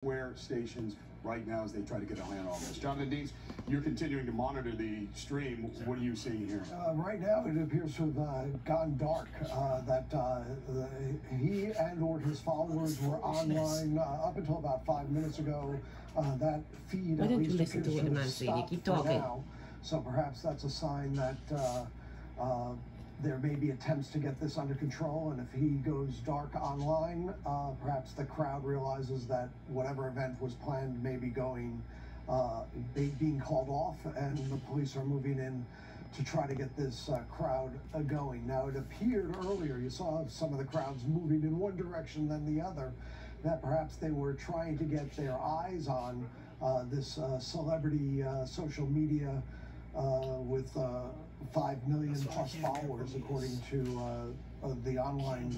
Square stations right now as they try to get a hand on this. Jonathan Deans, you're continuing to monitor the stream. What are you seeing here? Right now, it appears to have gone dark. He and or his followers were online up until about 5 minutes ago. That feed Why at don't you least listen to what the man saying? You keep talking. now. So perhaps that's a sign that there may be attempts to get this under control, and if he goes dark online, perhaps the crowd realizes that whatever event was planned may be being called off, and the police are moving in to try to get this crowd going. Now, it appeared earlier, you saw some of the crowds moving in one direction than the other, that perhaps they were trying to get their eyes on this celebrity social media with 5 million plus followers, according to the online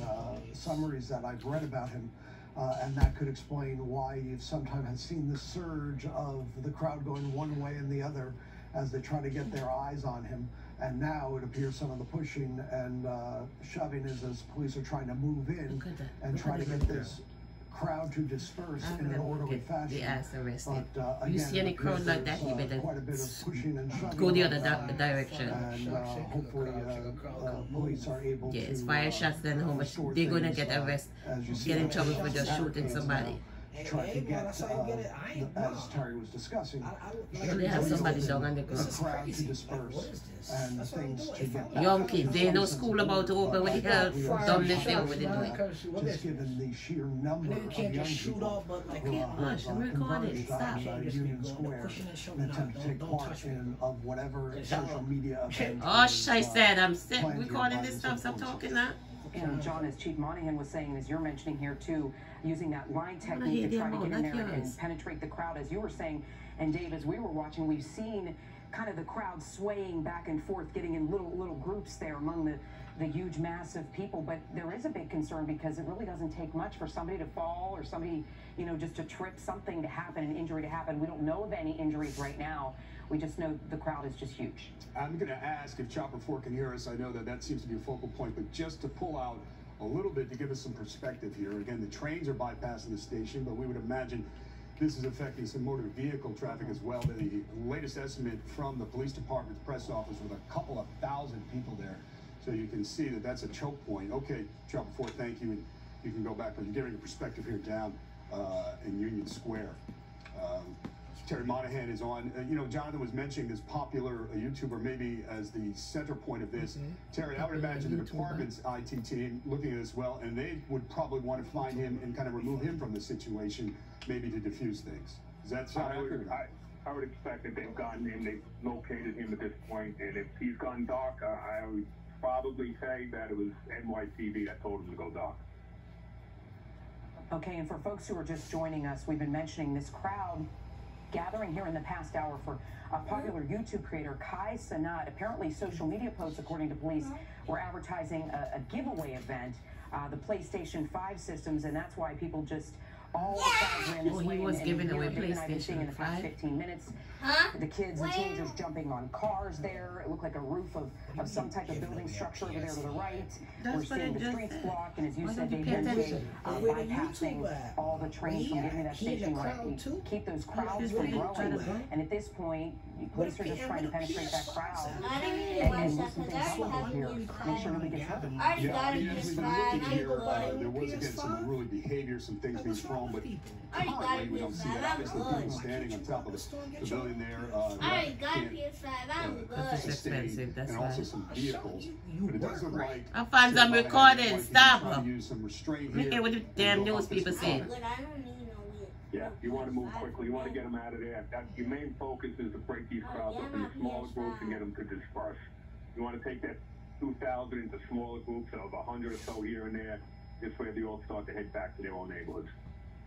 summaries that I've read about him. And that could explain why you've sometimes seen the surge of the crowd going one way and the other as they try to get their eyes on him. And now it appears some of the pushing and shoving is as police are trying to move in and try to get this crowd to disperse in an orderly fashion. But you see any crowd like that, you better quite a bit of pushing and shoving go the other direction. And hopefully police are able to fire shots, then how much they're going to get arrested, get in trouble for just shooting somebody. Try to get, as Terry was discussing, they have somebody down on the ground. The crowd to disperse and things to get young kids, they know school about to open with the hell, dumbness they over there doing. Just given the sheer number of young people Gosh, I'm recording, stop. Union Square and attempt to take part in of whatever social media event. Oh, I said I'm recording this stuff, stop talking now. And John, as Chief Monahan was saying, as you're mentioning here too, using that line technique to try to get in there and penetrate the crowd, as you were saying. And Dave, as we were watching, we've seen kind of the crowd swaying back and forth, getting in little groups there among the huge mass of people. But there is a big concern because it really doesn't take much for somebody to fall or somebody, you know, just to trip, something to happen, an injury to happen. We don't know of any injuries right now. We just know the crowd is just huge. I'm going to ask if Chopper 4 can hear us. I know that seems to be a focal point, but just to pull out a little bit to give us some perspective here. Again, the trains are bypassing the station, but we would imagine this is affecting some motor vehicle traffic as well. The latest estimate from the police department's press office with a couple of thousand people there. So you can see that that's a choke point. Okay, Chopper 4, thank you. And you can go back, but you're getting a perspective here down in Union Square. Terry Monahan is on. You know, Jonathan was mentioning this popular YouTuber maybe as the center point of this. Terry, I would imagine the department's IT team looking at this well, and they would probably want to find him and kind of remove him from the situation, maybe to diffuse things. Does that sound accurate? I would expect that they've gotten him, they've located him at this point, and if he's gone dark, I would probably say that it was NYPD that told him to go dark. Okay, and for folks who are just joining us, we've been mentioning this crowd gathering here in the past hour for a popular YouTube creator, Kai Sanat. Apparently, social media posts, according to police, were advertising a giveaway event, the PlayStation 5 systems, and that's why people just all the crowd ran this way. He was giving away PlayStation in the past 15 minutes. The kids and teenagers jumping on cars there. It looked like a roof of some type of building structure over there to the right. We're seeing the streets blocked, and as you said, Dave, bypassing all the trains from getting to that station where keep those crowds from growing. And at this point, police are just trying to penetrate that crowd and loosen things up here. Make sure nobody gets hurt. As we've been looking here, there was again some unruly behavior, some things being thrown, but currently we don't see that. Obviously, people standing on top of the building there, That's expensive, that's and why. also some vehicles. But it does look like I'm recording, stop. Use some restraint Look here. at what the damn news people say. Yeah, you want to move quickly. You want to get them out of there. Your main focus is to break these crowds up into smaller groups and get them to disperse. You want to take that 2,000 into smaller groups of 100 or so here and there. This way they all start to head back to their own neighborhoods.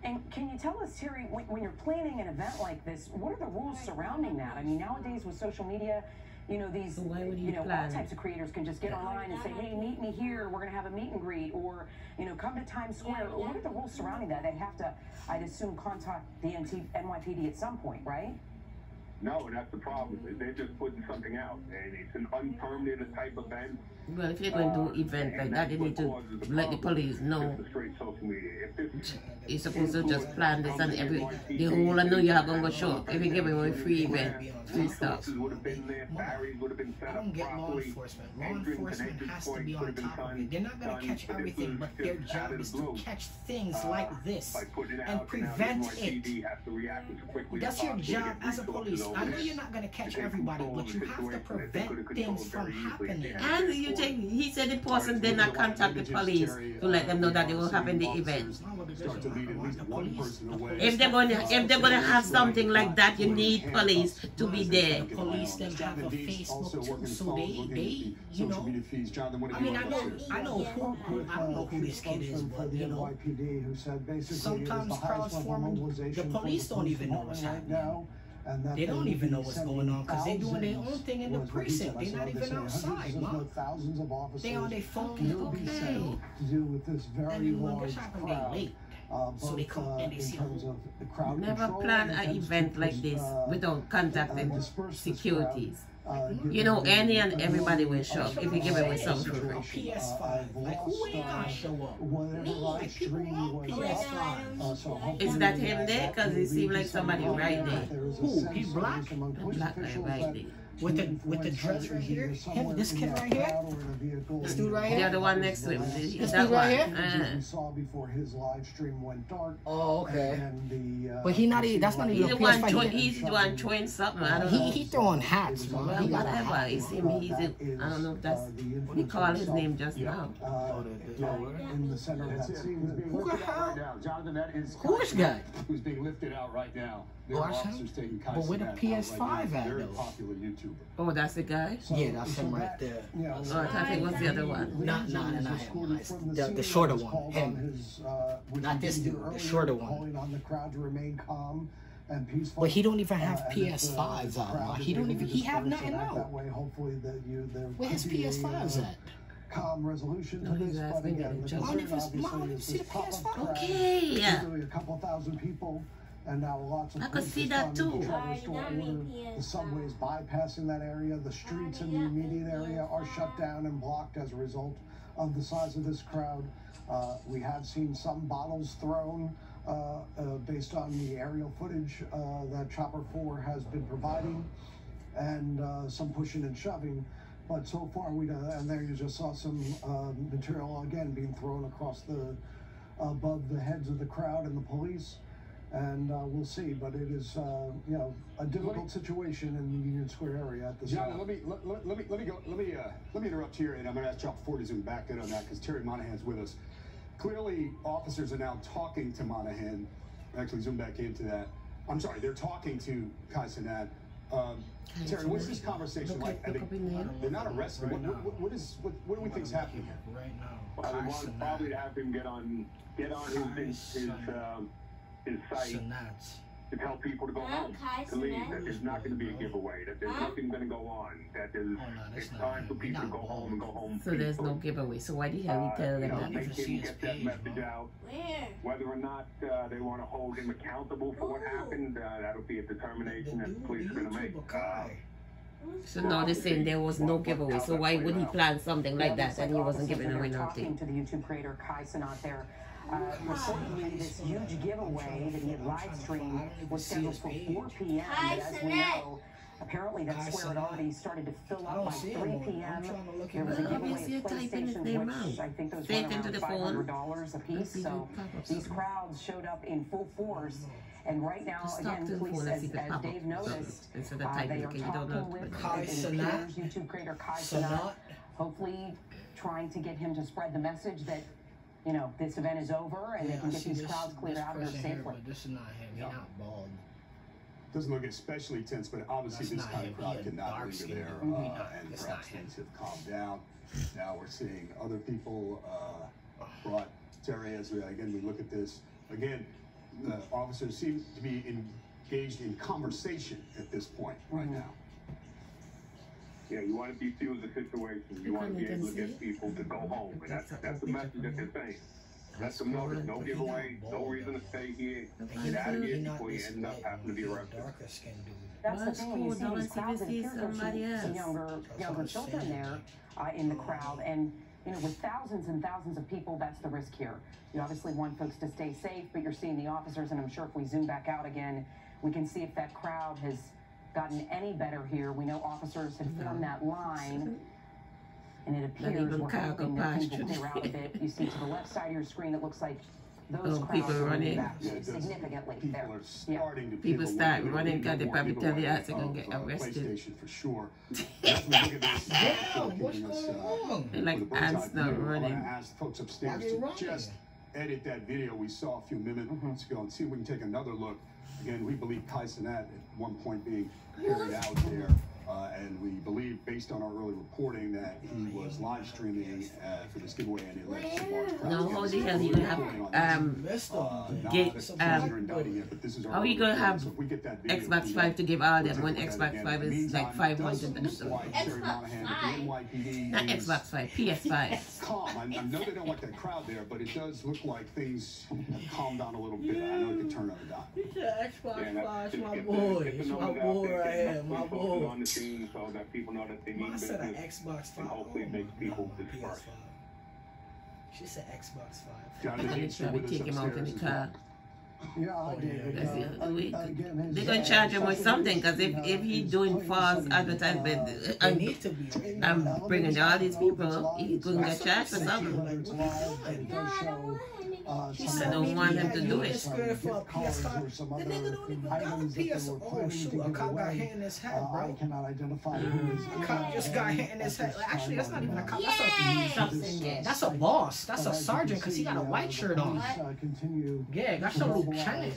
And can you tell us, Terry, when you're planning an event like this, what are the rules surrounding that? I mean, nowadays with social media, you know, these, all types of creators can just get online and say, hey, meet me here, we're going to have a meet and greet, or, you know, come to Times Square. What are the rules surrounding that? They'd have to, I'd assume, contact the NYPD at some point, right? No, and that's the problem. They're just putting something out, and it's an unpermitted type event. Well, if you're going to do event like that, you need to let the police know. You're supposed to just plan this and the whole of New York gonna go show up. If you give away free event, free stuff. I don't get law enforcement. Law enforcement has to be on top of it. They're not gonna catch everything, but their job is to catch things like this and prevent it. That's your job as a police. I know you're not gonna catch everybody, but you have to prevent things from happening. And you think he said the person did not contact the police to let them know that they will happen the event. If they're gonna have something like that, you need police to be there. Police them have a Facebook too, so they you know. I mean, I know who this kid is, but you know, sometimes crowds forming, the police don't even know what's happening. They don't even know what's going on because they're doing their own thing in the precinct. They're not even outside, Mom. They on their phone. Okay. To do with this very large crowd. So they come and they see Never plan an event like this without contacting securities. You know, any and everybody will show up if you give away something for free. PS5. Like, who ain't gonna show up? Me, like, people want PS5. Is that him there? Because it seems like somebody right there. Who? He's black? The black guy right there. With the dress right here? Him, this kid right here? This dude right here? The other one next to him. This dude right here? We saw before his live stream went dark. Oh, okay. And but he not even, that's not even a PS5. He's the one throwing something. I don't know. He throwing hats, man. Well, whatever. You see me, I don't know if that's, we call his name just now. In the center of that scene. Who the hell? Jonathan, that is Who is that? who's being lifted out right now. There are officers taking But where the PS5 at, very though? popular YouTuber. Oh, that's the guy? Yeah, that's him right there. Oh, I thought it was the other one. Not him. The shorter one. Him. Not this dude. The shorter one. Calling on the crowd to remain calm and peaceful. But he don't even have PS5s out. He don't even. He have nothing out. That way, hopefully, Where his PS5s at? Calm resolution to No, he's this, but asking again, that the in Mom, concern if see the PS5. Okay, yeah. Usually a couple thousand people, and now lots of I could police see that responding too. to try to restore order. The subways bypassing that area, the streets in the immediate area are shut down and blocked as a result of the size of this crowd. We have seen some bottles thrown based on the aerial footage that Chopper 4 has been providing, and some pushing and shoving. But so far, and there you just saw some material again being thrown across above the heads of the crowd and the police. And we'll see, but it is, you know, a difficult situation in the Union Square area at this John, time. let me interrupt here, and I'm going to ask Chopper 4 to zoom back in on that because Terry Monahan's with us. Clearly, officers are now talking to Monahan. Actually, zoom back into that. I'm sorry, they're talking to Kai Cenat. Terry, what's this conversation like? They're not arrested. What do we think's happening here? Right now. Well, they want probably to have him get on his site to tell people to go home, to leave, that there's not going to be a giveaway, that there's nothing going to go on, that it's time for people to go home and go home. So there's no giveaway. So why the hell he tell them that? They can get that message out. Whether or not they want to hold him accountable for what happened, that'll be a determination that the police are going to make. So now they're saying there was no giveaway. So why would he plan something like that and he wasn't giving away nothing? Talking to the YouTube creator Kai Cenat there. Reportedly, this huge giveaway that he had live streamed was scheduled for 4 p.m. But as we know, apparently that's where it already started to fill up by 3 p.m. There was a giveaway of PlayStations, which I think those went around $500 a piece. So these crowds showed up in full force. And right now, again, police, as Dave noticed, they are talking with YouTube creator Kai Cenat, hopefully trying to get him to spread the message that, you know, this event is over and they can get these crowds cleared out of there safely. This is not him. He's not bald. Doesn't look especially tense, but obviously this kind of crowd cannot linger there, and perhaps things have calmed down. Now we're seeing other people brought. Terry, as again we look at this again, the officers seem to be engaged in conversation at this point right now. Yeah, you want to defuse the situation. You want to be able to get people to go home. And that's the message that they're saying. Let them know there's no giveaway, no reason to stay here. Get out of here before you end up having to be arrested. That's the thing, when you see these crowds, it appears there's some younger children there in the crowd. And, you know, with thousands and thousands of people, that's the risk here. You obviously want folks to stay safe, but you're seeing the officers, and I'm sure if we zoom back out again, we can see if that crowd has gotten any better here. We know officers have formed that line, and it appears we're hoping that things will clear out a bit. You see to the left side of your screen, it looks like those crowds are running back significantly there. People start running because they probably tell the ass they're going to get arrested. For sure. What's going on? They're like ants not running. I asked folks upstairs to just edit that video we saw a few minutes ago and see if we can take another look. Again, we believe Kai Cenat at one point being carried out there. And we believe, based on our early reporting, that he was live streaming for this giveaway and he led some large crowds. No, how the hell you gonna have how are you gonna have Xbox 5 to give all them when Xbox 5 is like $500? Not Xbox 5, PS5. Calm. I know they don't like that crowd there, but it does look like things have calmed down a little bit. I know it could turn on a dime. He said Xbox 5, it's my boy. It's my boy right here, my boy. So that people know that they need I said an business, Xbox 5. and hopefully make people disperse. She said Xbox 5. Jonathan, Probably take him out in the car. Yeah, I did. They're going to charge him with something, because if he's doing false advertisement and bringing all these people, he's going to get charged for something. I don't want him to do it. The nigga don't even got a PS. Oh shoot, a cop got hit in his head, bro. I cannot identify who is. A cop just got hit in his head. Actually, that's not even a cop. That's a boss. That's a sergeant, because he got a white shirt on. Yeah, got some little chain.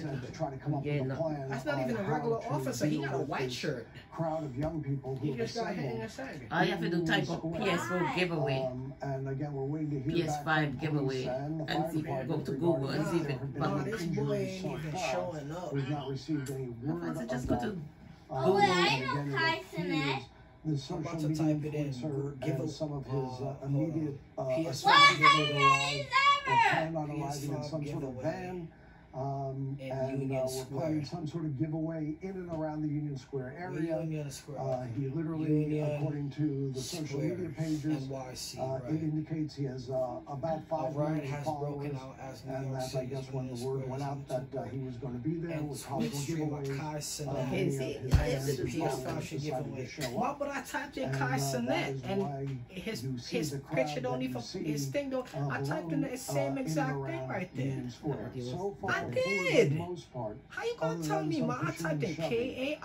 That's not even a regular officer. He got a white shirt. Crowd of young people who he just got hit in his head. All you have to do type of PS4 giveaway, and again, we're waiting to hear PS5 giveaway, and see, go to Google and see if it this boy ain't even showing up. We've not received any word. Just go to Google. The social media influencer and some of his immediate plan on arriving in some sort of van. And we're planning some sort of giveaway in and around the Union Square area. He literally, according to the social media pages, it indicates he has about 5 million followers, and that I guess when the word went out that he was going to be there, was possible giveaways. Why would I type in Kai Cenat and his picture don't even, his thing don't, I typed in the same exact thing right there. I did. How you gonna tell me? I typed in KAICENAT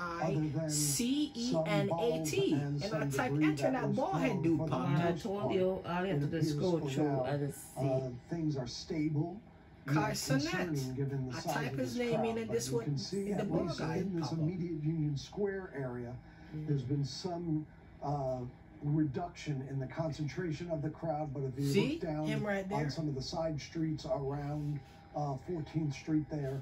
and I typed enter and that ballhead dude popped. I told you all you have to do is scroll through and see. Things are stable. Kai Cenat. I type his name in and this one in the ball guy. In this immediate Union Square area, there's been some reduction in the concentration of the crowd, but if you look down on some of the side streets around 14th Street there,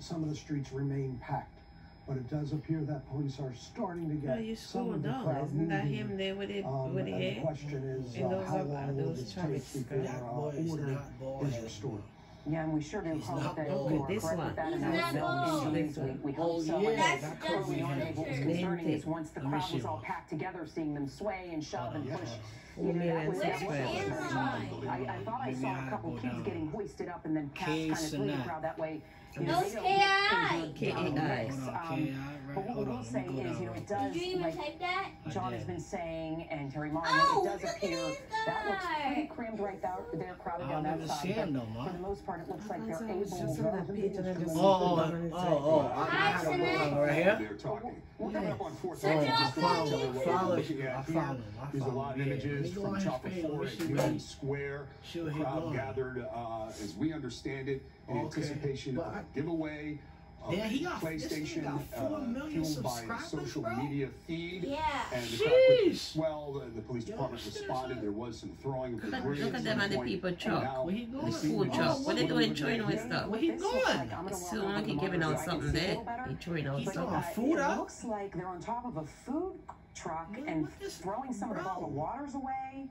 some of the streets remain packed. But it does appear that police are starting to get some of the crowd Isn't that him there with it? With the the question is, how long will this take before order is restored? Yeah, and we sure do hope that you are correct with that, and that no injuries. We hope so. Early on, what was concerning is once the crowd was all packed together, seeing them sway and shove and push. You know, that was I thought I saw a couple kids getting hoisted up and then cast kind of through the crowd that way. You know, they don't get injured. But what we will say is, you know, it does, like John has been saying, and Terry Monahan, it does appear that looks pretty crammed right there, crowded down that side. But for the most part, it looks like they're able to. I had a look right here. We're coming up on 4th. I found him. There's a lot of images from Chopper 4 at Union Square. The crowd gathered, as we understand it, in anticipation of a giveaway. PlayStation, fueled by social media feed, and the crowd quickly swelled. The police department responded. There was some throwing of debris. Look at them and the people truck. The food truck. What are they doing throwing away stuff? Where he going? It's still like he giving out something there. He throwing out something. Food out? It looks like they're on top of a food truck and throwing some of the bottled waters away.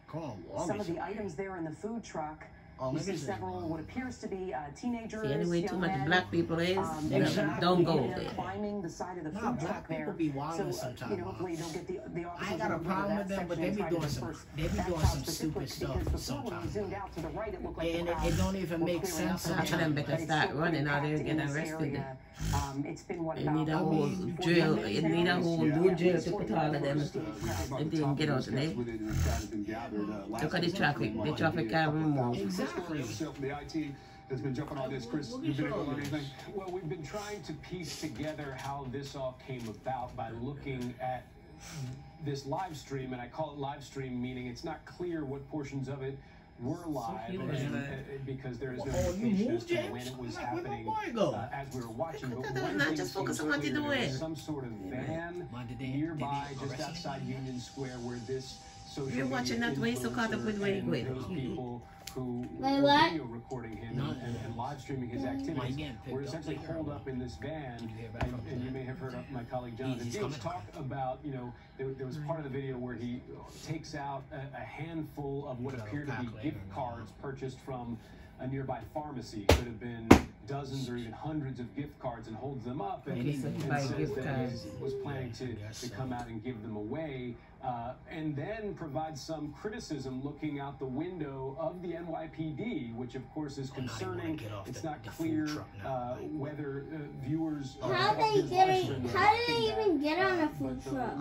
Some of the items there in the food truck. You see several what appears to be teenagers. See, anyway, too much black people is. Exactly. Don't go there. Climbing the side of the food truck there. People be wild sometimes. Hopefully they'll get the officers. I ain't got a problem with them, but they be doing some stupid stuff sometimes. And it don't even make sense Half of them better start running out there and get arrested. It's been what, You need a whole drill. You need a whole new drill to put all of them and then get out of there. Look at the traffic. The traffic can't remove. Exactly. Has been jumping on this. Chris, you been able to learn anything? Well, we've been trying to piece together how this all came about by looking at this live stream, and I call it live stream meaning it's not clear what portions of it were live because there is no indication as to when it was happening as we were watching. But not just focus on what you're doing. Some sort of van nearby, just outside Union Square, where this social You're watching that way, so caught up with where you're going. Those people who were video recording him and live streaming his activities were essentially holed up in this van. And you may have heard my colleague Jonathan James talk about, you know, there was part of the video where he takes out a handful of what appear to be gift cards purchased from a nearby pharmacy. Could have been dozens or even hundreds of gift cards, and holds them up and says that he was planning to come out and give them away. And then provide some criticism looking out the window of the NYPD, which of course is concerning. It's not clear whether viewers how do they even get on a food truck?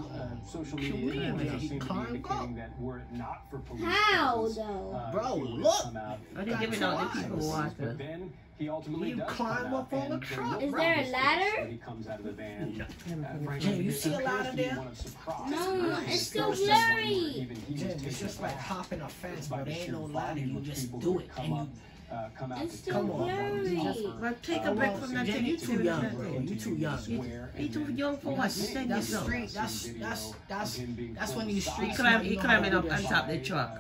Social media seem to be indicating that were it not for police, how though? Bro, look! Are they giving out the people water? But then he ultimately does climb up on the truck. Is there a ladder? He comes out of the van. Jim, you see a ladder there? No, it's so blurry. Jim, it's just like hopping a fence, but there ain't no ladder. You just do it. And you it's so blurry. But take a break from that. Jim, you too young, bro. You too young. You too young for what? You say That's yourself. street. That's when you street. He climbing up on top of the truck.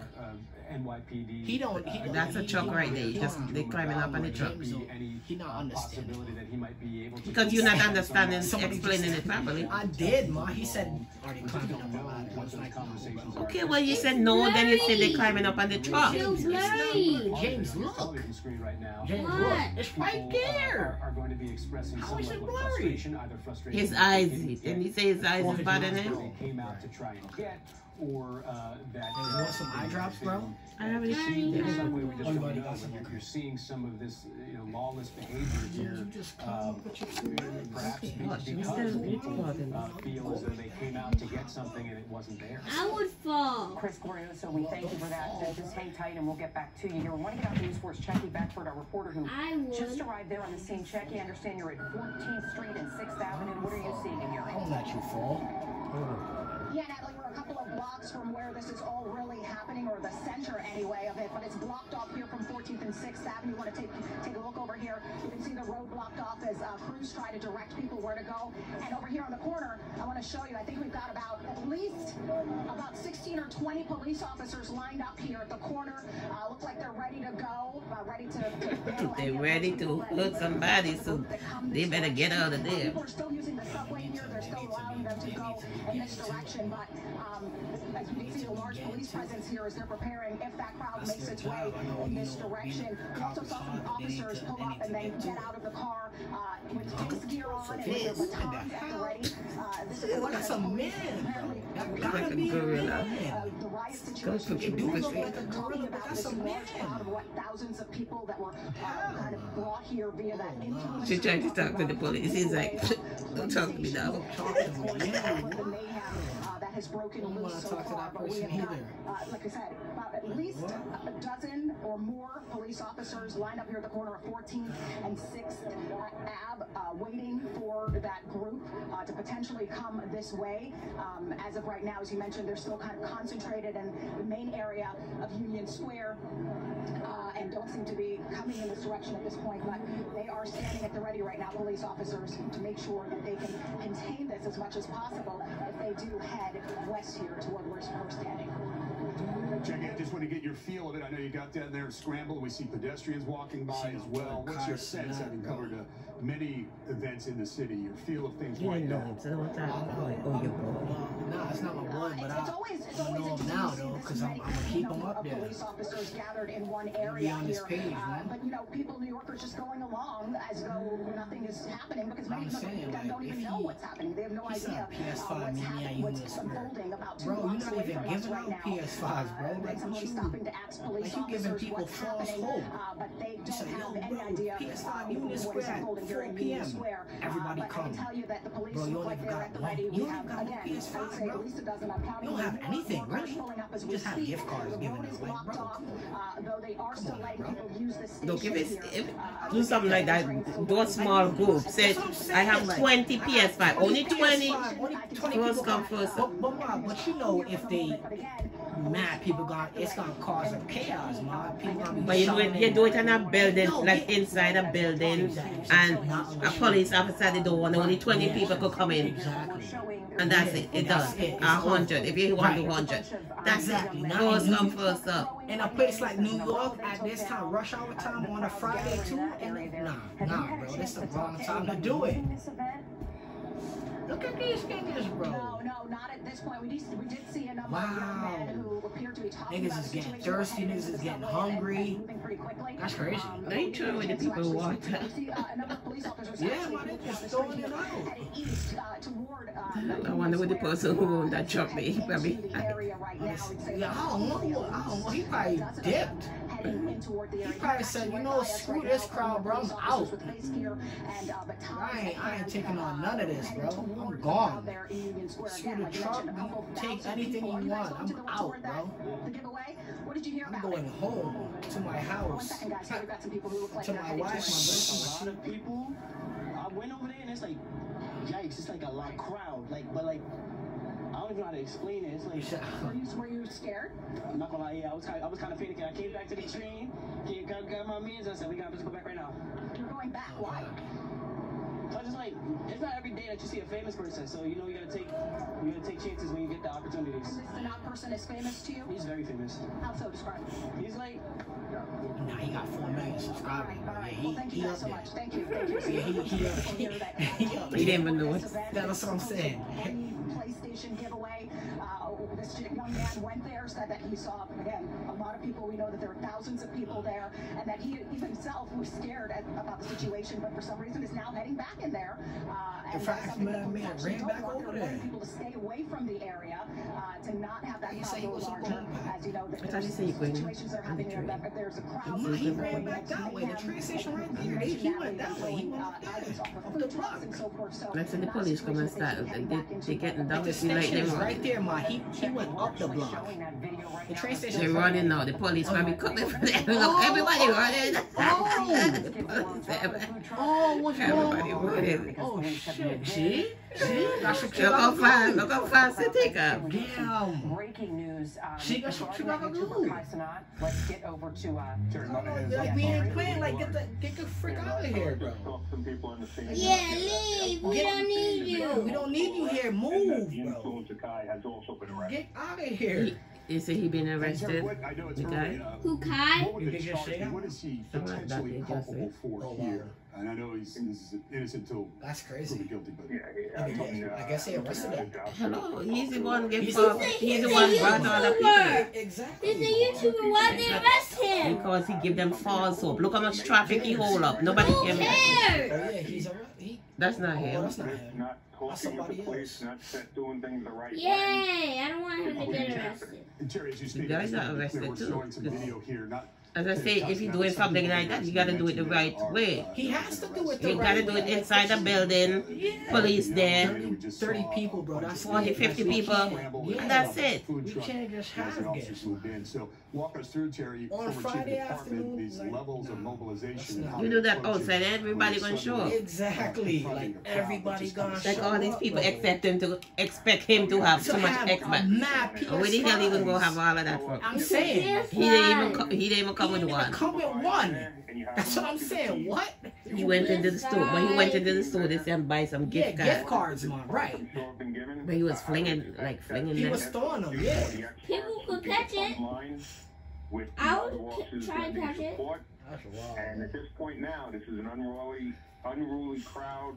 NYPD. He don't. That's a truck right there. They climbing up on the truck. He not understanding. That he might be able to Because you're not understanding, explaining it properly. I did, ma. He said, "Are they climbing up the ladder?" I was like, "No." Okay, well you said no, then you said they're climbing up on the truck. So blurry. James, look. James, What? look. It's right there. Are going to be expressing How some is it level of blurry? frustration, either frustration. His eyes, and he say his eyes is bothering him. They came out to try and get, or that. You want some eye drops, bro? I already seen In some them. way, we just don't know. You're seeing some of this, lawless behavior here. Perhaps because people feel as though they came out to get something and it wasn't there. I would fall. Chris Glorioso, we thank you for that. Just hang tight and we'll get back to you here. We want to get out to News Force Checky Beckford, our reporter who just arrived there on the scene. Checky, I understand you're at 14th Street and 6th Avenue. What are you seeing and hearing? Don't let you fall. Yeah, Natalie, we're a couple of blocks from where this is all really happening, or the center anyway of it, but it's blocked off here from 14th and 6th Avenue. You want to take a look over here. You can see the road blocked off as crews try to direct people where to go. And over here on the corner, I want to show you, I think we've got at least 16 or 20 police officers lined up here at the corner. Look like they're ready to go, ready to They're ready to hurt somebody, so they better get out of there. People are still using the subway here. They're still allowing them to go in this direction. But as you can see, a large police presence here as they're preparing if that crowd makes its way in this direction. We also saw some officers pull up and then get out of the car with face gear on and with their batons at the ready. This is That's a man. That Like a gorilla. the riot situation. They do look like a Talking gorilla, but about that's this a large crowd of man. thousands of people that were kind of brought here via that influence. She tried to talk to the police. He's like, don't talk to me now. The mayhem that has broken loose so talk to far, that but we person have got, either. like I said, about at least a dozen or more police officers lined up here at the corner of 14th and 6th Ave, waiting for that group to potentially come this way. As of right now, as you mentioned, they're still kind of concentrated in the main area of Union Square and don't seem to be coming in this direction at this point, but they are standing at the ready right now, police officers, to make sure that they can contain this as much as possible if they do head west here to where we're standing. Check in, just want to get your feel of it. I know you got down there scrambled. We see pedestrians walking by as well. What's your sense, having covered many events in the city, your feel of things right now? No, it's not my boy, but I know him now, though, because I'm going to keep him up there. Police officers gathered in one area on this here, page, man. but you know, people, New Yorkers, just going along as though nothing is happening because many of them don't even know what's happening. They have no idea what's unfolding about 2 bro, blocks you're not away even from us giving right out now. PS5s, bro. Like, Someone stopping to ask police you giving officers people what's false happening, hope. but they don't say, have yo, any bro, idea PS5 what is Square at unfolding here 4 in Union p.m. Square. Everybody But I come. can tell you that the police Bro, you look don't like even they're got at the one. ready. You We don't have, even got again, no PS5, I would say bro. at least a dozen. I'm counting You don't have more anything, cars really. pulling up as You we just have speak. gift cards The given road is away, blocked bro. off, though they are still letting people use the station Look, here. do something like that. Do a small group. Say, I have 20 PS5. Only 20. First come, first serve. But you know, if they mad, people it's gonna cause a chaos, man. People gonna be But you do it in a building, like inside a building, and a police officer, they don't want only 20 people could come in. And that's it. It does. 100. If you want to 100. That's it. First come, first serve. In a place like New York at this time, rush hour time on a Friday too, nah, bro, this is the wrong time to do it. Look at these fingers, bro. No, not at this point. We did see a number of young men who appear to be talking Niggas about is the getting situation thirsty, niggas is getting hungry. That's crazy. They ain't true with the people who want that. Yeah, man, they just throwing it out. I wonder what the person who owned that truck be. Probably. Yeah, I don't know. He probably dipped. He probably said, you know, screw this crowd, bro. I'm out. I ain't taking on none of this, bro. I'm gone. Screw the truck. Take anything you want. I'm out, bro. I'm going home to my house. To my wife, my a lot of people. I went over there and it's like, yikes, it's like a lot of crowd. But I don't even know how to explain it. It's like, were you scared? I'm not gonna lie, yeah, I was kind of panicking. I came back to the train, got my mans, and I said, we gotta just go back right now. You're going back, why? So I just like, it's not every day that you see a famous person, so you know you gotta take chances when you get the opportunities. And this person is famous to you? He's very famous. How so? Describe him. He's like, nah, he got 4 million subscribers. Well, thank you guys so much. Thank you. He didn't even know it. That's what I'm saying. PlayStation giveaway. This young man went there, said that he saw, again, a lot of people. We know that there are thousands of people there, and that he himself was scared about the situation, but for some reason is now heading back in there. In fact, man ran back over there. People to stay away from the area, to not have that crowd go larger. As you know, I just say you're going situations are happening there, that there's a crowd. He ran back that way. The train station right there. He went that way. He went up the block. Let's say the police come and start. They getting down. The station is right there, ma. He went up the block. The train station. They're running now. The police probably coming from there. Look, everybody running. What's everybody running. Oh shit! See? Look how fast they take up. Damn. Breaking news. See, that's what you gotta do. Let's get over to like we ain't playing. Like get the frick out of here, bro. Yeah, leave. We don't need you. We don't need you here. Move, bro. Get out of here. You say he been arrested? The guy? Who, Kai? What is he potentially culpable for here? And I know he's innocent till proven guilty, but I guess they arrested him. Hello, he's the one getting He's he's the one brought all the people. Exactly. He's a YouTuber. Why they arrest him? Because he give them false hope. Look how much traffic he hold up. Nobody Who can. cares? Oh yeah, he's That's not him. That's not him. That's somebody else. Yay! I don't want him to get arrested. Jerry, as you The guy's not arrested we're too. showing some video here, not As I say, if you're doing something like that, you gotta do it the right way. He has to do it the You right way. gotta do it inside the building, police there, 30 people, bro. That's 40, 50 people, and that's it. We can't just have this. So walk us through, Terry, On Friday afternoon, these levels of mobilization. You do that outside, everybody gonna show up. Exactly. Like everybody gonna show up. Like all these people expect him to have so much expect. Where the hell he gonna go have all of that for? I'm saying He didn't even come with one. Come with one. That's what I'm saying. What? He went into the store. When he went into the store, they said buy some gift cards. Gift cards, man. Right. But he was flinging He was throwing them, yeah. People could catch it. I would try and catch it. That's wild. And at this point now, this is an unruly crowd.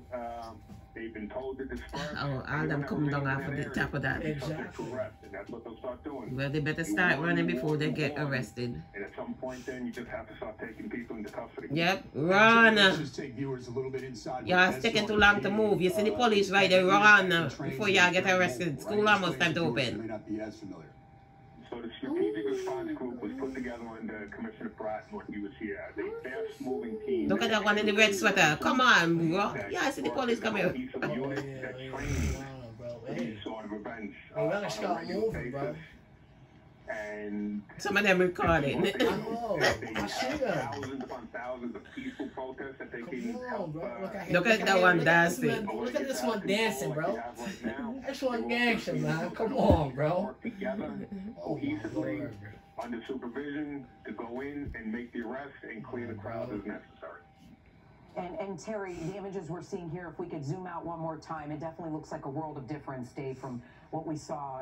They've been told to disperse. Oh, all them come down off of the top of that. Exactly. And that's what they'll start doing. Well, they better start running before they get arrested. And at some point then, you just have to start taking people into custody. Yep, run. Just take viewers a little bit inside. Y'all taking too long to move. You see the police right there, run before y'all get arrested. School almost time to open. May not be as familiar. So the strategic response group was put together under Commissioner Pratt when he was here. They fast-moving team. Look at that one in the red sweater. Come on, bro. Yeah, I see the police come here. Sort of revenge. We gotta start moving, bro. And some of them recording. I know. I see that. Thousands upon thousands of peaceful protests that they can help. Look at that one dancing. Look at this one dancing, bro. That's one gangster, man. Come on, bro. Together, cohesively, under supervision, to go in and make the arrest and clear the crowd as necessary. And Terry, the images we're seeing here, if we could zoom out one more time, it definitely looks like a world of difference, Dave, from what we saw,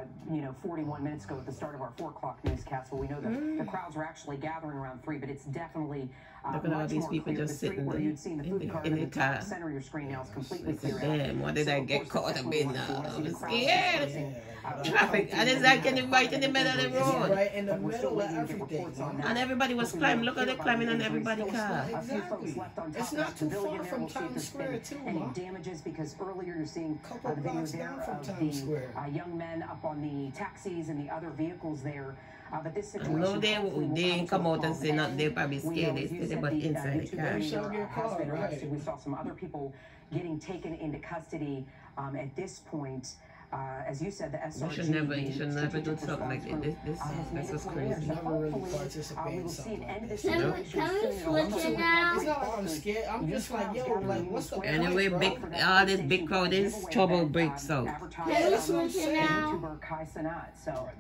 41 minutes ago at the start of our 4 o'clock newscast. Well, we know that the crowds were actually gathering around 3, but it's definitely look at all these people just sitting there in the car. Center of your screen now is completely clear. Damn, what did I get caught up in now? I'm scared. Traffic, and it's like right in the middle of the road. Right in the middle of everything. And everybody was climbing. Look at they climbing on everybody's car. Exactly. It's not too far from Times Square, too, any damages, because earlier you're seeing the video there of the young men up on the taxis and the other vehicles there. But this situation, no, they ain't come out and say nothing. They probably scared. They stayed about inside the car. We saw some other people getting taken into custody at this point. As you said, the SRG... You should never do something like this. This was crazy. Never really participate in something like this. Can we switch it now? It's not like I'm scared. I'm just like, yo, like, what's the point? Anyway, all this big crowd is trouble breaks out. Can we switch it now?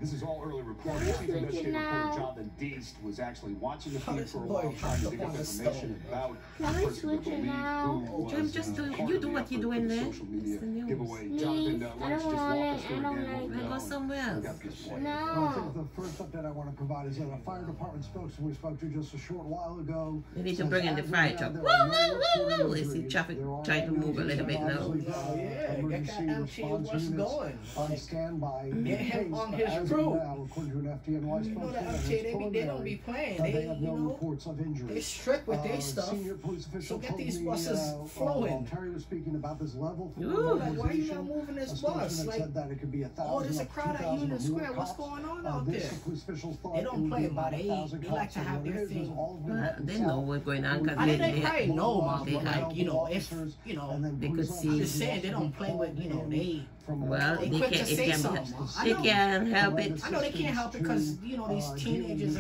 This is all early reporting. Chief Investigator reporter Jonathan Deist was actually watching the feed for a while, trying to dig up information about Can we switch it now? Just do what you're doing there. Social media giveaway. Jonathan, why don't you just walk us through again? Go somewhere else. No. The first update I want to provide is that a fire department spokesman we spoke to just a short while ago. They need to bring in the fire truck. Woo, woo, woo, woo. You see traffic trying to move a little bit now. Yeah, get that MT, what's going? On standby. Get him on his crew. According to an FDNY You know the MT, they don't be playing. They have no reports of injury. They strict with their stuff. Senior police official so get these buses flowing. Terry was speaking about this level 4 like, why are you not moving this bus? Like, said that it could be 1,000. Oh, there's a crowd at Union Square. What's going on out there? They don't play about it. They like to have their thing. They know what's going on because they probably know about it. Like, if, they could see. I'm just saying, they don't play with, they... Well, they can't help it. I know they can't help it because, these teenagers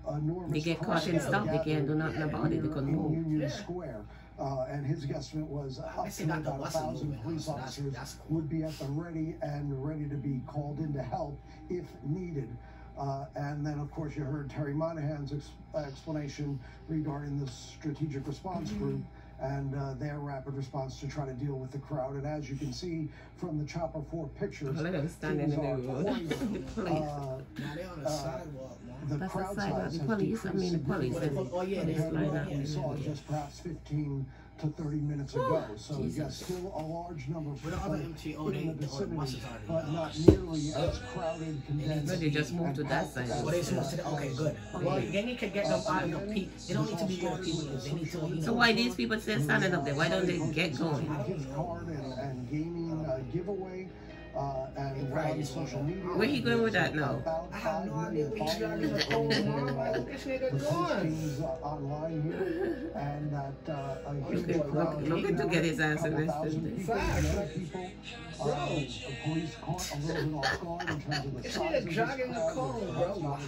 and, they get caught in stuff. They can't do nothing about it. They couldn't move. Union Square. And his guesstimate was up to about 1,000 police officers would be at the ready to be called in to help if needed. And then, of course, you heard Terry Monahan's explanation regarding the strategic response group and their rapid response to try to deal with the crowd. And as you can see from the Chopper 4 pictures, look at them standing in the road. The crowd size has decreased significantly. Oh yeah, we saw just perhaps 15 to 30 minutes ago. So yes, still a large number of people in the vicinity, but not nearly as crowded, condensed. But they just moved to that side. Okay, good. Well, then you can get them out of the peak. They don't need to be with people. They need to. So why these people still standing up there? Why don't they get going? Gift card and gaming giveaway. And social media. Where you going with that now? I have no idea where he's driving the phone. This nigga going. Online here, and that looking to get his ass arrested. Police caught a little bit off guard in terms of the size of this crowd. Bro.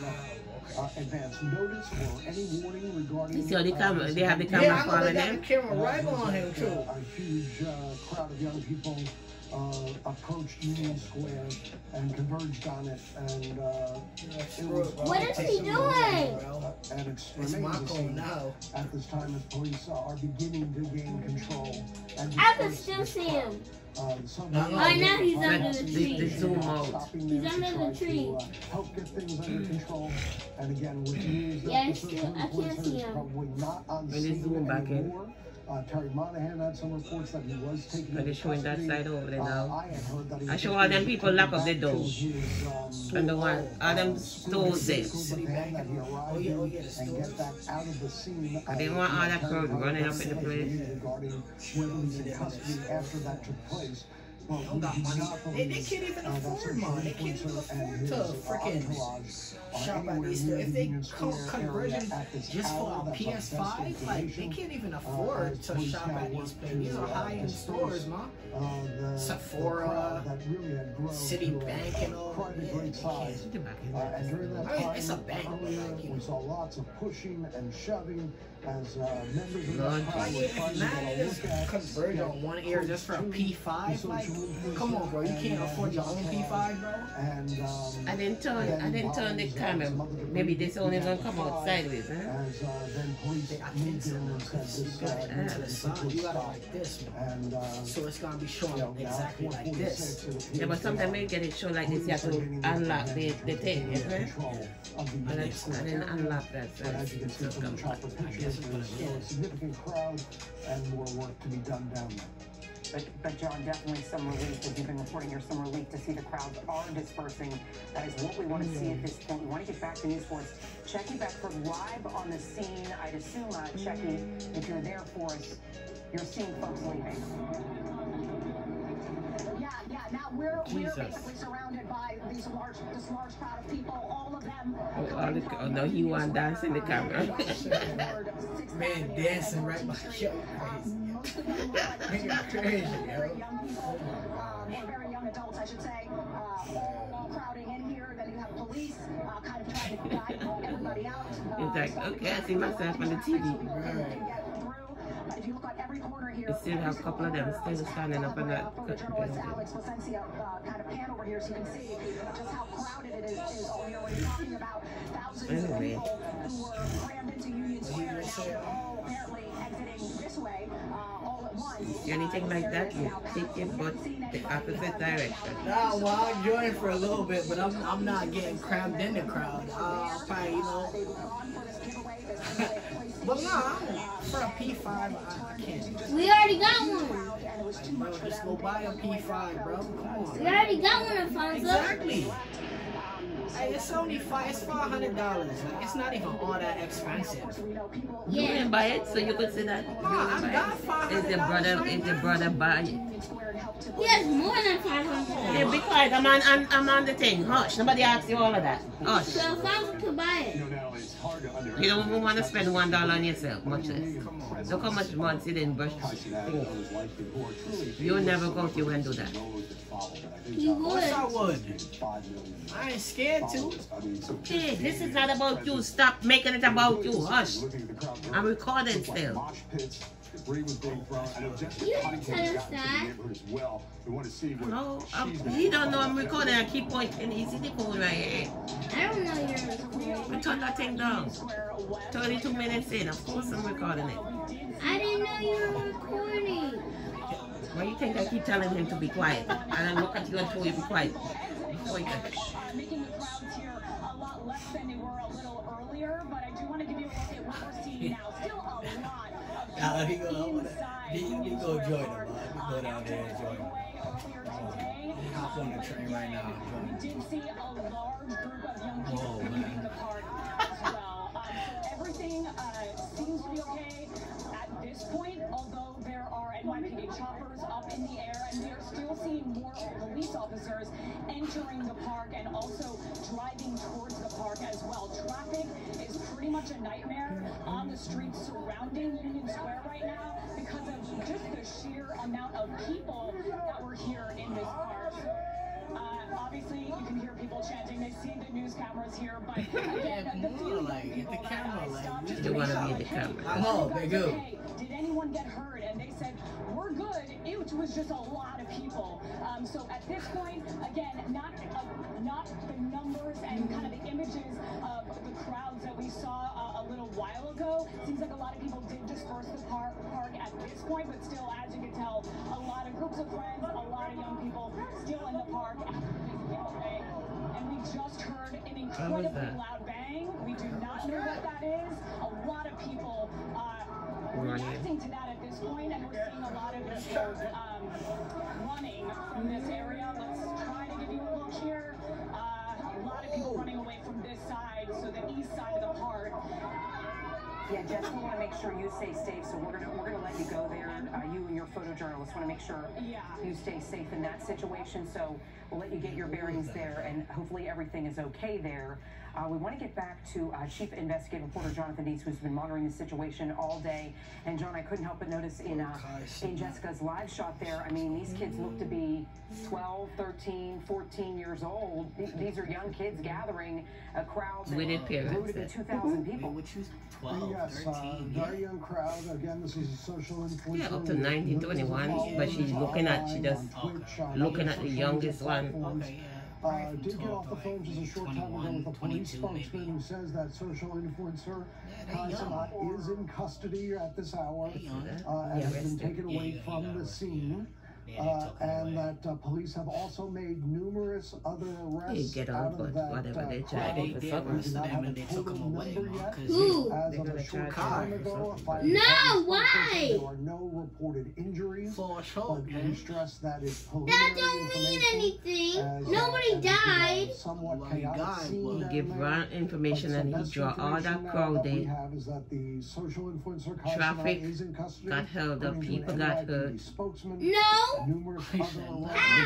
Advance notice or any warning regarding. You see the camera? They have the camera following them. They have the camera right on him too. A huge crowd of young people approached Union Square and converged on it, and it was what is he doing? And it remains the same now at this time as police are beginning to gain control. And I can still see him. Right now he's under the tree. The zoom out. He's under the tree. Help get things under control. And again, with news that Yeah, the I can't see him. probably not on scene anymore. Terry Monahan had some reports that he was taking. Are they showing that side over there now? I had heard that I show all them people lock up the doors. And the one, all them stores there. And get that out of the scene. I didn't want all that crowd running up in the place. Regarding whether he's in custody after that took place. Well, got money. They can't even afford mine. They can't even afford to freaking shop at these stores. If they conversion just for a PS5, like they can't even afford to shop at these places. These are high-end stores, man. Sephora, Citibank, and all. And during that time, it's a bank. We saw lots of pushing and shoving as members of the crowd were trying to get a look at. Converge on one ear just for a P5, like. Come on, bro. You can't afford your own P5, bro. And I didn't turn the camera. Maybe this only gonna come out sideways, huh? As then police moved in and said this you got it like this, man. And so it's gonna be showing exactly like this. Yeah, but sometimes when you get it shown like this, you have to unlock the thing, isn't it? I didn't unlock that, so as you can see from the chopper pictures, there's still a significant crowd and more work to be done down there. But John, definitely some relief, as you've been reporting here, some relief to see the crowds are dispersing. That is what we want to see at this point. We want to get back to News Force. Checky Beckford live on the scene. I'd assume, Checky, if you're there for us, you're seeing folks leaving. Yeah. Now we're basically surrounded by this large crowd of people. All of them. Oh, no, he want to dance in the camera. Man, dancing right by your face. Crazy, very young people, or very young adults, I should say, all crowding in here. Then you have police kind of trying to guide everybody out. It's like, okay, I see myself on the TV. If you look at every corner here, You still have a couple of them still standing up in that. kind of pan over here, so you can see just how crowded it is all here. We're talking about thousands of people who were crammed into Union Square, and now they're all apparently exiting this way all at once. Anything like that, you take your butt the opposite direction. Nah, well, I'll join for a little bit, but I'm not getting crammed in the crowd. Probably, you know. But nah, for a P5, I can't. We already got one. Like, bro, just go buy a P5, bro. Come on. We already got one, Alfonso. Exactly. Hey, it's only it's $500. Like, it's not even all that expensive. You didn't buy it, so you could say that. No, I got $500. Is your brother buy it? He has more than 500. Yeah, be quiet. I'm on the thing. Hush. Nobody asked you all of that. Hush. So Alfonso could buy it. You don't even want to spend $1 on yourself, much less. Look how much months you didn't brush. You'll never go to and do that. He would. I would. I ain't scared to. Hey, this is not about you. Stop making it about you. Hush. I'm recording still. You didn't tell us that. No, he don't know I'm recording. I keep pointing. He's in the phone right here. I don't know you're recording. I turn that thing down. 32 minutes in. Of course I'm recording it. I didn't know you were recording. Why you think I keep telling him to be quiet? And I look at you and tell you to be quiet. Making the crowds here a lot less than they were a little earlier, but I do want to give you a look at what we're seeing now. Still a lot he go join him, man. He go down there and join him. He hop on the train right now. We did see a large group of young people leaving the park as well. So everything seems to be okay at this point, although there are NYPD choppers up in the air, and we are still seeing more police officers entering the park and also driving towards the park as well. Traffic is pretty much a nightmare on the streets surrounding Union Square right now because of just the sheer amount of people that were here in this park. obviously, you can hear people chanting. They see the news cameras here, but again, the few people that stopped just to make sure, hey, I know, they do. Okay, did anyone get hurt? And they said, we're good. It was just a lot of people. So at this point, again, not the numbers and kind of the images of the crowds that we saw a little while ago. Seems like a lot of people did disperse the park at this point, but still, as you can tell, a lot of groups of friends, a lot of young people still in the park after this giveaway. And we just heard an incredibly loud bang. We do not know what that is. A lot of people reacting to that at this point, and we're seeing a lot of people running from this area. Let's try to give you a look here. A lot of people running away from this side, so the east side of the park. Yeah, Jess, we want to make sure you stay safe, so we're gonna let you go there. You and your photojournalist want to make sure you stay safe in that situation. So we'll let you get your bearings there, and hopefully everything is okay there. We want to get back to Chief Investigative Reporter Jonathan Dees, who's been monitoring the situation all day. And John, I couldn't help but notice in Jessica's live shot there, I mean, these kids look to be 12, 13, 14 years old. These are young kids gathering a crowd that grew to be 2,000 people. Which is 12, yes, 13, very young crowd. Again, this is a social influencer. Yeah, up to 19, 21, but she's looking at, looking at the youngest one. Did get off the phone just a short time ago with a police spokesman who says that social influencer Kai is in custody at this hour and has been taken away from the scene. And that police have also made numerous other arrests out of that they arrested them and they took them away. Who? As of a short time ago, no, why? There are no reported injuries. But we stress that is preliminary. That don't mean anything. Nobody died. Somewhat chaotic scene. He give wrong information and he draw all that crowd in. Traffic got held up, people got hurt. No. The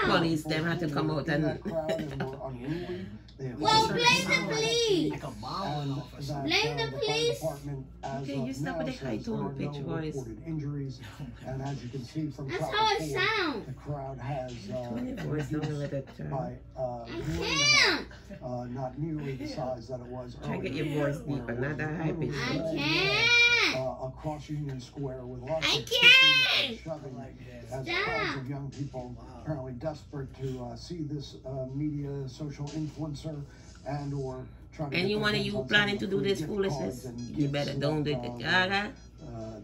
police them had to come out and well, blame the police. Blame the police. Okay, you stop with the high tone pitch voice. And as you can see from that's how it sounds. The crowd has not nearly the size that it was earlier. Try to get your voice deeper, not that high pitch. I can't. Across Union Square with lots of shoving as crowds of young people apparently desperate to see this media social influencer and or trying to. And you planning to do this foolishness? You better don't do it.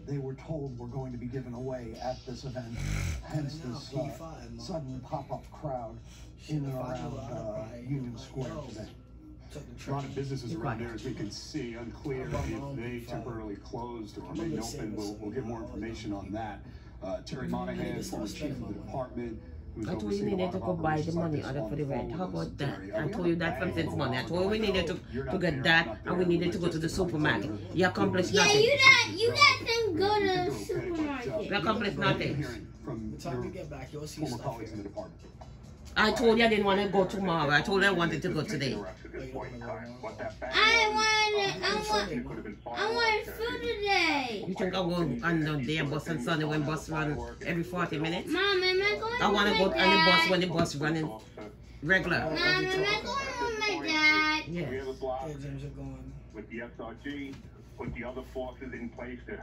They were told we're going to be given away at this event, hence this sudden pop-up crowd in and around Union Square today. A lot of businesses around there, as we can see, unclear if they temporarily closed or remained open. We'll get more information on that. Terry Monahan, former chief of the department. I told you needed to go buy the money out for the rent. How about that? I told you that from since morning. I told you we needed to get that, and we needed to go to the supermarket. You accomplished nothing. Yeah, you let them go to the supermarket. You accomplished nothing. From the time you get back, you'll see former colleagues in the department. I told you I didn't want to go tomorrow. I told you I wanted to go today. I want food today. You think I'll go on the day bus on Sunday when bus run every 40 minutes? Mom, am I going I want to go on the bus when the bus running regular. Mom, am I going with my dad? Yeah. We have a block with the SRG, put the other forces in place to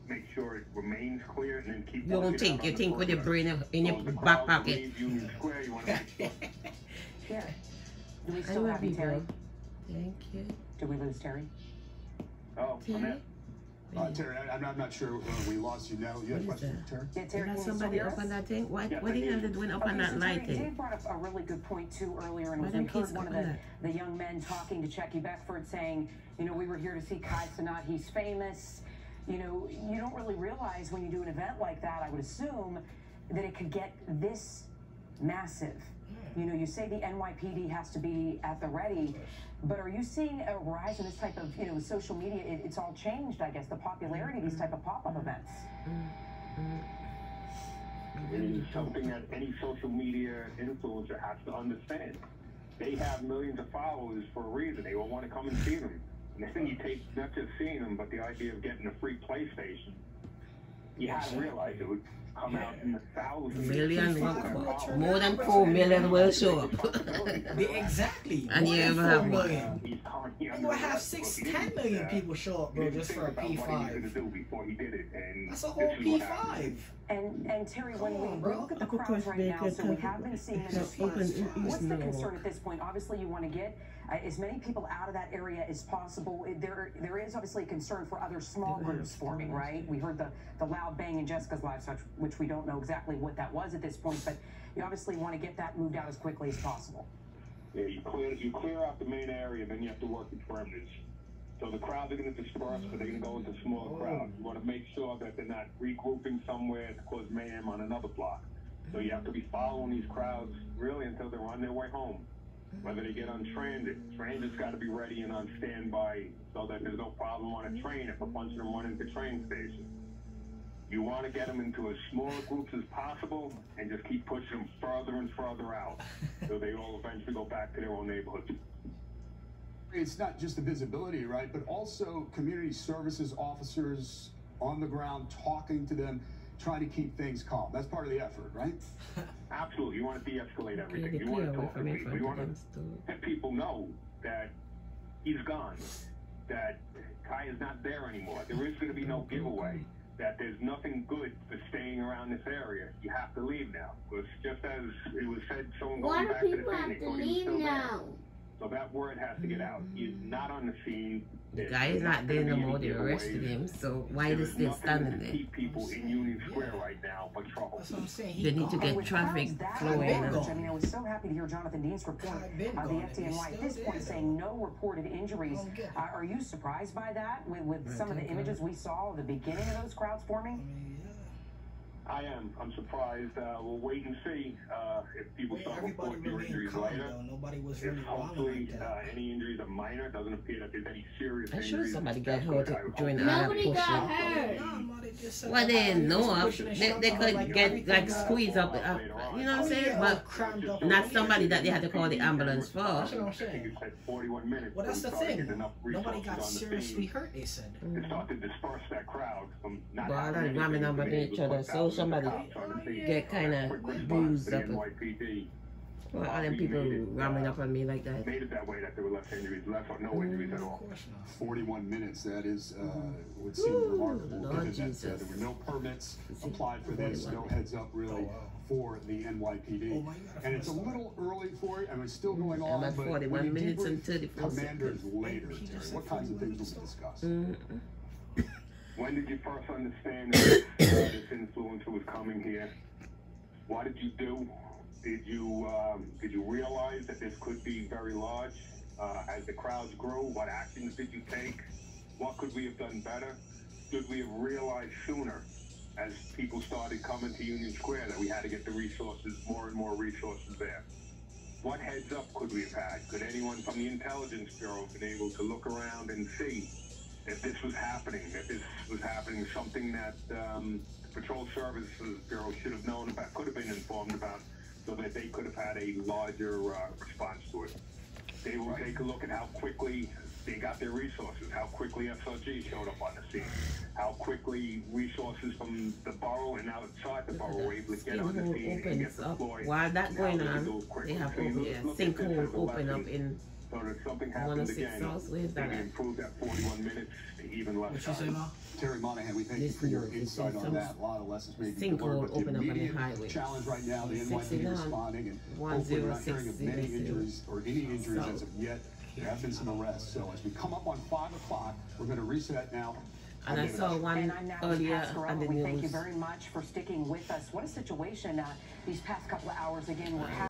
make sure it remains clear and then keep. You don't think, you think with your brain in your back pocket. Yeah. Do we still have you, Terry? Thank you. Did we lose Terry? Oh, Terry? Terry, I'm not sure we lost you now. You had a question, Terry? Yeah, Terry, is somebody up on that thing? What do you have to do up on that lighting? Dave brought up a really good point too earlier, and we heard one of the young men talking to Jackie Beckford saying, you know, we were here to see Kai Cenat. He's famous. You know, you don't really realize when you do an event like that, I would assume, that it could get this massive. You know, you say the NYPD has to be at the ready, but are you seeing a rise in this type of, you know, with social media, it's all changed, I guess, the popularity of these type of pop-up events? It is something that any social media influencer has to understand. They have millions of followers for a reason. They all want to come and see them. And the thing you take, not just seeing them, but the idea of getting a free PlayStation, you have to realize it would come out in the thousands. Million, more than 4 million will show up. Exactly. And you ever have 1. And you'll have 10 million people show up, bro, just for a P5. That's a whole P5. And Terry, when we look at the crowds right now, so we have been seeing them dispersed. What's the concern at this point? Obviously, you want to get as many people out of that area as possible. There is obviously a concern for other small groups forming, right? We heard the loud bang in Jessica's live, which we don't know exactly what that was at this point, but you obviously want to get that moved out as quickly as possible. Yeah, you clear out the main area, then you have to work the perimeters. So the crowds are going to disperse, but they're going to go into smaller crowds. You want to make sure that they're not regrouping somewhere to cause mayhem on another block. So you have to be following these crowds really until they're on their way home. Whether they get on transit, transit's got to be ready and on standby so that there's no problem on a train if a bunch of them run into train stations. You want to get them into as small groups as possible and just keep pushing them further and further out so they all eventually go back to their own neighborhoods. It's not just the visibility, right, but also community services officers on the ground talking to them, trying to keep things calm. That's part of the effort, right? Absolutely. You want to de-escalate everything. You want to talk to people. You want to let people know that he's gone, that Kai is not there anymore. There is going to be no giveaway, that there's nothing good for staying around this area. You have to leave now. Because just as it was said, someone going back to the scene, they thought he was still there. So that word has to get out. He's not on the scene. The guy is not there no more. They arrested him. So why is he still standing there? Keep people in Union Square right now, but trouble. That's what I'm saying. They need to get traffic flowing. I mean, I was so happy to hear Jonathan Dean's report, the FDNY at this point saying no reported injuries. Are you surprised by that with some of the images we saw at the beginning of those crowds forming? I am. I'm surprised. We'll wait and see if people start reporting their injuries later. Nobody was really hopefully any injuries are minor. It doesn't appear that there's any serious injuries. I'm sure somebody got hurt during the Nobody got hurt. Well, they didn't know of. They could get like squeezed up, you know what I'm saying? But not somebody that they had to call the ambulance for. That's what I'm saying. Well, that's the thing. Nobody got seriously hurt, they said. They started to disperse that crowd from not well, they're ramming up on each other, so somebody get kind of bruised up. Well, all them people ramming up on me like that. Made it that way that there were less injuries, less or no injuries at all. 41 minutes, that is, would seem remarkable, given that there were no permits applied for this, no heads up really for the NYPD. And it's a little early for it, and it's still going on, but 41 minutes and 34 commanders later, Terry, what kinds of things will we discuss? When did you first understand that this influencer was coming here? What did you do? Did you realize that this could be very large? As the crowds grew, what actions did you take? What could we have done better? Should we have realized sooner, as people started coming to Union Square, that we had to get the resources, more and more resources there? What heads up could we have had? Could anyone from the Intelligence Bureau have been able to look around and see if this was happening, something that the Patrol Services Bureau should have known about, could have been informed about, so that they could have had a larger response to it. They will take a look at how quickly they got their resources, how quickly SRG showed up on the scene, how quickly resources from the borough and outside the borough were able to get on the scene and get deployed. While that's going on, they have sinkhole open up in so that something happens again, they can improve that 41 minutes to even less time. Terry Monahan, we thank you for your insight on that. A lot of lessons made. Sinkhole open up on the highway. Challenge right now, the NYPD responding, and hopefully we're not hearing of many injuries or any injuries as of yet. There have been some arrests. So as we come up on 5 o'clock, we're going to reset now. And I saw one earlier on the news. Thank you very much for sticking with us. What a situation these past couple of hours. Again, we're